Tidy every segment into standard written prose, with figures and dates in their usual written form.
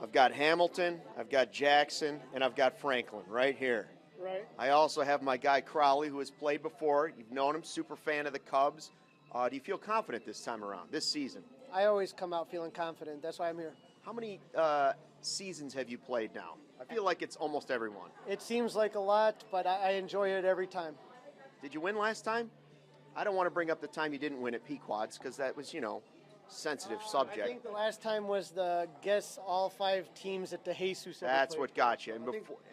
I've got Hamilton, I've got Jackson, and I've got Franklin right here. Right. I also have my guy Crawly, who has played before. You've known him, super fan of the Cubs. Do you feel confident this time around, this season? I always come out feeling confident. That's why I'm here. How many seasons have you played now? I feel like it's almost everyone. It seems like a lot, but I enjoy it every time. Did you win last time? I don't want to bring up the time you didn't win at Pequods because that was, sensitive subject. I think the last time was the guess all 5 teams at the Jesus. That's what got you. And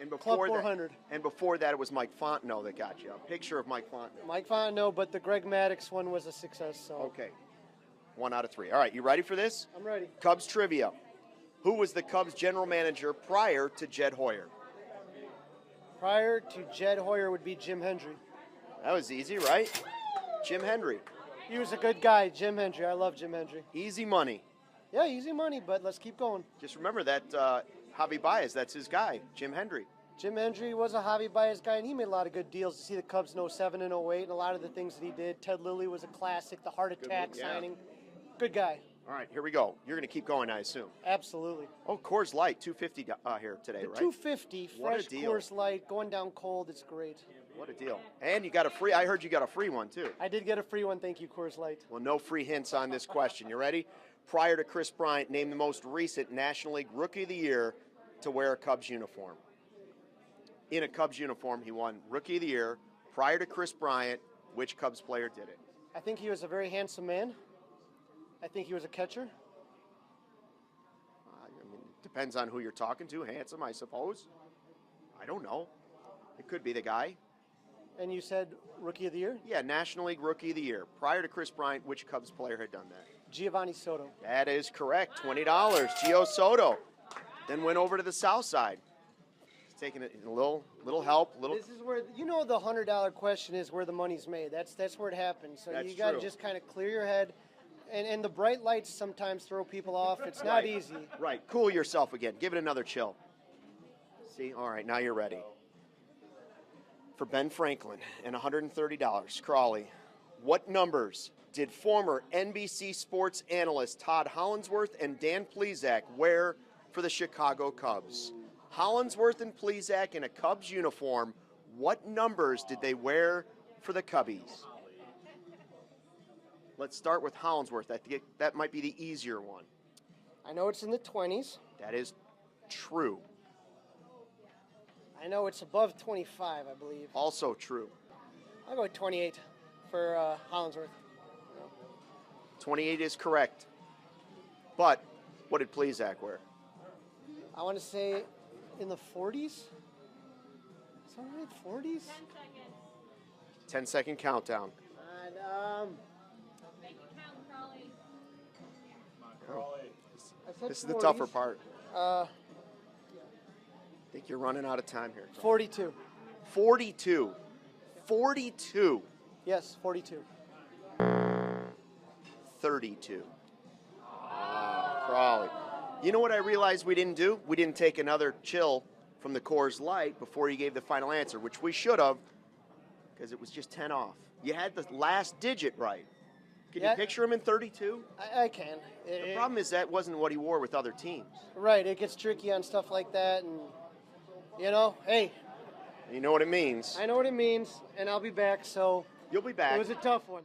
before Club 400. And before that, it was Mike Fontenot that got you. A picture of Mike Fontenot. Mike Fontenot, but the Greg Maddux one was a success. So. Okay. 1 out of 3. All right, you ready for this? I'm ready. Cubs trivia. Who was the Cubs general manager prior to Jed Hoyer? Prior to Jed Hoyer would be Jim Hendry. That was easy, right? Jim Hendry. He was a good guy, Jim Hendry. I love Jim Hendry. Easy money. Yeah, easy money, but let's keep going. Just remember that Javi Baez, that's his guy, Jim Hendry. Jim Hendry was a Javi Baez guy, and he made a lot of good deals. To see the Cubs in 07 and 08, and a lot of the things that he did. Ted Lilly was a classic, the heart attack signing. Good guy. All right, here we go. You're going to keep going, I assume. Absolutely. Oh, Coors Light, 250 here today, the right? 250, fresh Coors Light, going down cold. It's great. What a deal. And you got a free, I heard you got a free one, too. I did get a free one. Thank you, Coors Light. Well, no free hints on this question. You ready? Prior to Chris Bryant, name the most recent National League Rookie of the Year to wear a Cubs uniform. In a Cubs uniform, he won Rookie of the Year. Prior to Chris Bryant, which Cubs player did it? I think he was a very handsome man. I think he was a catcher. Depends on who you're talking to. Handsome, I suppose. I don't know. It could be the guy. And you said Rookie of the Year? Yeah, National League Rookie of the Year. Prior to Chris Bryant, which Cubs player had done that? Giovanni Soto. That is correct. $20. Gio Soto. Then went over to the south side. He's taking a little help. This is where, the $100 question is where the money's made. That's where it happens. So you got to just kind of clear your head. And the bright lights sometimes throw people off. It's not easy. Right. Cool yourself again. Give it another chill. See? All right, now you're ready. For Ben Franklin and $130, Crawly, what numbers did former NBC Sports analysts Todd Hollandsworth and Dan Plesac wear for the Chicago Cubs? Hollandsworth and Plesac in a Cubs uniform, what numbers did they wear for the Cubbies? Let's start with Hollandsworth. I think that might be the easier one. I know it's in the 20s. That is true. I know it's above 25, I believe. Also true. I'll go with 28 for Hollandsworth. 28 is correct. But what did Plesac wear? I want to say in the 40s. Is that right? 40s? 10-second countdown. And, Make it count, Crawly. This is the tougher part. I think you're running out of time here. 42. 42. 42. Yes, 42. 32. Crawly. You know what I realized we didn't do? We didn't take another chill from the Coors Light before you gave the final answer, which we should have, because it was just 10 off. You had the last digit right. Can you picture him in 32? I can. The problem is that wasn't what he wore with other teams. Right, it gets tricky on stuff like that, and, hey. You know what it means. I know what it means, and I'll be back, so. You'll be back. It was a tough one.